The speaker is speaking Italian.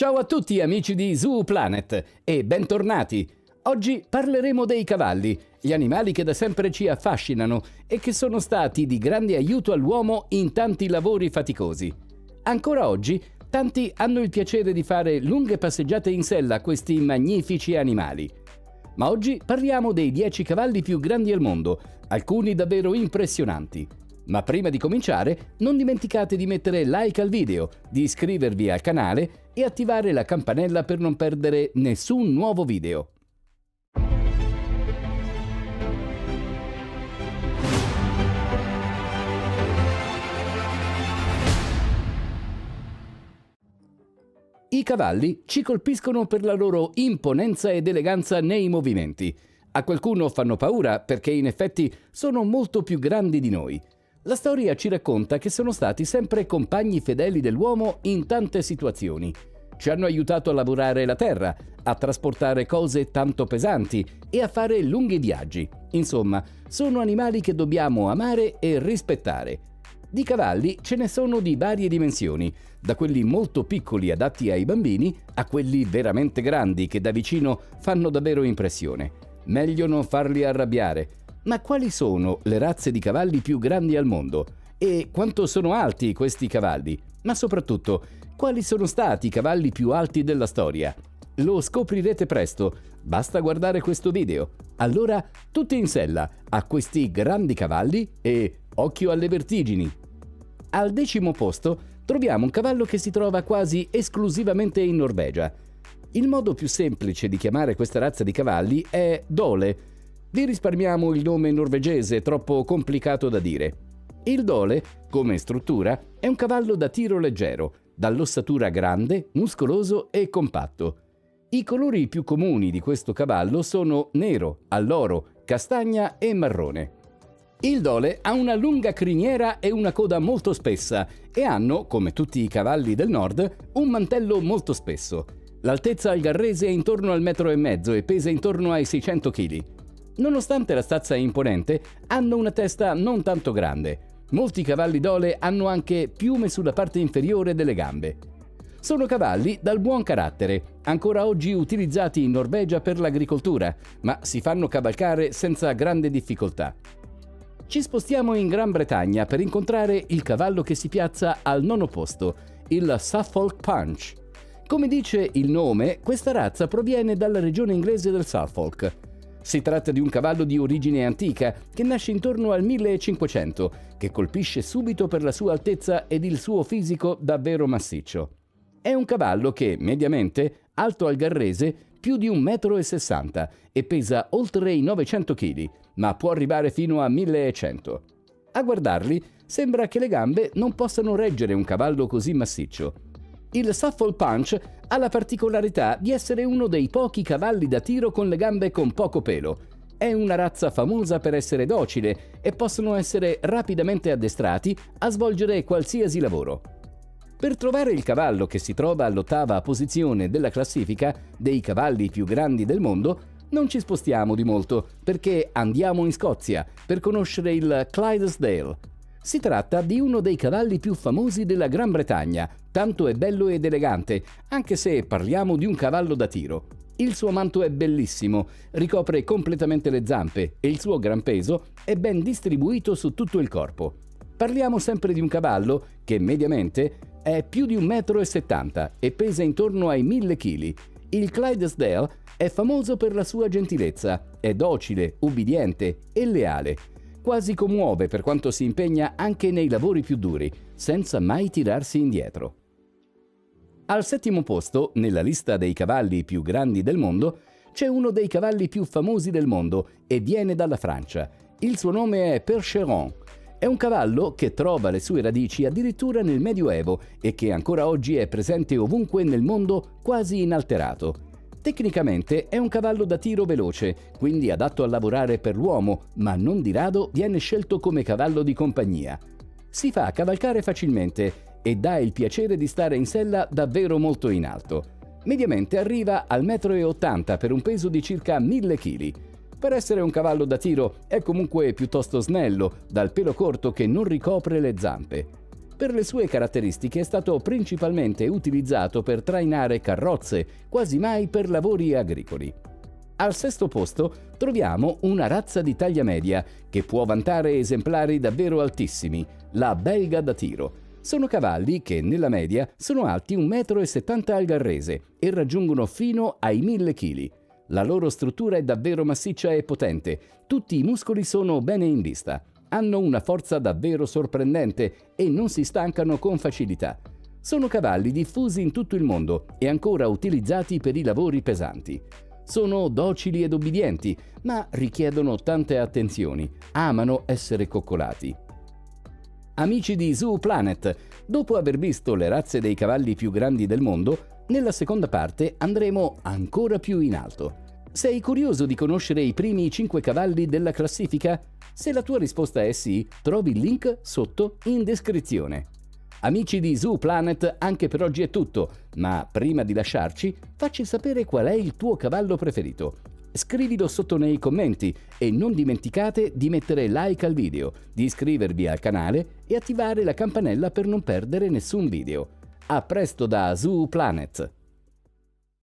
Ciao a tutti amici di Zoo Planet e bentornati! Oggi parleremo dei cavalli, gli animali che da sempre ci affascinano e che sono stati di grande aiuto all'uomo in tanti lavori faticosi. Ancora oggi, tanti hanno il piacere di fare lunghe passeggiate in sella a questi magnifici animali. Ma oggi parliamo dei 10 cavalli più grandi al mondo, alcuni davvero impressionanti. Ma prima di cominciare, non dimenticate di mettere like al video, di iscrivervi al canale e attivare la campanella per non perdere nessun nuovo video. I cavalli ci colpiscono per la loro imponenza ed eleganza nei movimenti. A qualcuno fanno paura perché in effetti sono molto più grandi di noi. La storia ci racconta che sono stati sempre compagni fedeli dell'uomo in tante situazioni. Ci hanno aiutato a lavorare la terra, a trasportare cose tanto pesanti e a fare lunghi viaggi. Insomma, sono animali che dobbiamo amare e rispettare. Di cavalli ce ne sono di varie dimensioni, da quelli molto piccoli adatti ai bambini a quelli veramente grandi che da vicino fanno davvero impressione. Meglio non farli arrabbiare. Ma quali sono le razze di cavalli più grandi al mondo? E quanto sono alti questi cavalli? Ma soprattutto, quali sono stati i cavalli più alti della storia? Lo scoprirete presto, basta guardare questo video. Allora, tutti in sella a questi grandi cavalli e occhio alle vertigini! Al 10° posto troviamo un cavallo che si trova quasi esclusivamente in Norvegia. Il modo più semplice di chiamare questa razza di cavalli è Dole. Vi risparmiamo il nome norvegese troppo complicato da dire. Il Dole, come struttura, è un cavallo da tiro leggero, dall'ossatura grande, muscoloso e compatto. I colori più comuni di questo cavallo sono nero, alloro, castagna e marrone. Il Dole ha una lunga criniera e una coda molto spessa e hanno, come tutti i cavalli del nord, un mantello molto spesso. L'altezza al garrese è intorno al 1,5 m e pesa intorno ai 600 kg. Nonostante la stazza imponente, hanno una testa non tanto grande. Molti cavalli Dole hanno anche piume sulla parte inferiore delle gambe. Sono cavalli dal buon carattere, ancora oggi utilizzati in Norvegia per l'agricoltura, ma si fanno cavalcare senza grande difficoltà. Ci spostiamo in Gran Bretagna per incontrare il cavallo che si piazza al 9° posto, il Suffolk Punch. Come dice il nome, questa razza proviene dalla regione inglese del Suffolk. Si tratta di un cavallo di origine antica che nasce intorno al 1500, che colpisce subito per la sua altezza ed il suo fisico davvero massiccio. È un cavallo che, mediamente, alto al garrese, più di 1,60 m e pesa oltre i 900 kg, ma può arrivare fino a 1100. A guardarli, sembra che le gambe non possano reggere un cavallo così massiccio. Il Suffolk Punch ha la particolarità di essere uno dei pochi cavalli da tiro con le gambe con poco pelo. È una razza famosa per essere docile e possono essere rapidamente addestrati a svolgere qualsiasi lavoro. Per trovare il cavallo che si trova all'8ª posizione della classifica dei cavalli più grandi del mondo, non ci spostiamo di molto perché andiamo in Scozia per conoscere il Clydesdale. Si tratta di uno dei cavalli più famosi della Gran Bretagna, tanto è bello ed elegante, anche se parliamo di un cavallo da tiro. Il suo manto è bellissimo, ricopre completamente le zampe e il suo gran peso è ben distribuito su tutto il corpo. Parliamo sempre di un cavallo che mediamente è più di 1,70 m e pesa intorno ai 1000 kg. Il Clydesdale è famoso per la sua gentilezza, è docile, ubbidiente e leale. Quasi commuove per quanto si impegna anche nei lavori più duri, senza mai tirarsi indietro. Al 7° posto, nella lista dei cavalli più grandi del mondo, c'è uno dei cavalli più famosi del mondo e viene dalla Francia. Il suo nome è Percheron. È un cavallo che trova le sue radici addirittura nel Medioevo e che ancora oggi è presente ovunque nel mondo quasi inalterato. Tecnicamente è un cavallo da tiro veloce, quindi adatto a lavorare per l'uomo, ma non di rado viene scelto come cavallo di compagnia. Si fa cavalcare facilmente e dà il piacere di stare in sella davvero molto in alto. Mediamente arriva al 1,80 m per un peso di circa 1000 kg. Per essere un cavallo da tiro è comunque piuttosto snello, dal pelo corto che non ricopre le zampe. Per le sue caratteristiche è stato principalmente utilizzato per trainare carrozze, quasi mai per lavori agricoli. Al sesto posto troviamo una razza di taglia media che può vantare esemplari davvero altissimi, la belga da tiro. Sono cavalli che nella media sono alti 1,70 m al garrese e raggiungono fino ai 1000 kg. La loro struttura è davvero massiccia e potente, tutti i muscoli sono bene in vista, hanno una forza davvero sorprendente e non si stancano con facilità. Sono cavalli diffusi in tutto il mondo e ancora utilizzati per i lavori pesanti. Sono docili ed obbedienti, ma richiedono tante attenzioni, amano essere coccolati. Amici di Zoo Planet, dopo aver visto le razze dei cavalli più grandi del mondo, nella seconda parte andremo ancora più in alto. Sei curioso di conoscere i primi 5 cavalli della classifica? Se la tua risposta è sì, trovi il link sotto in descrizione. Amici di Zoo Planet, anche per oggi è tutto, ma prima di lasciarci, facci sapere qual è il tuo cavallo preferito. Scrivilo sotto nei commenti e non dimenticate di mettere like al video, di iscrivervi al canale e attivare la campanella per non perdere nessun video. A presto da Zoo Planet!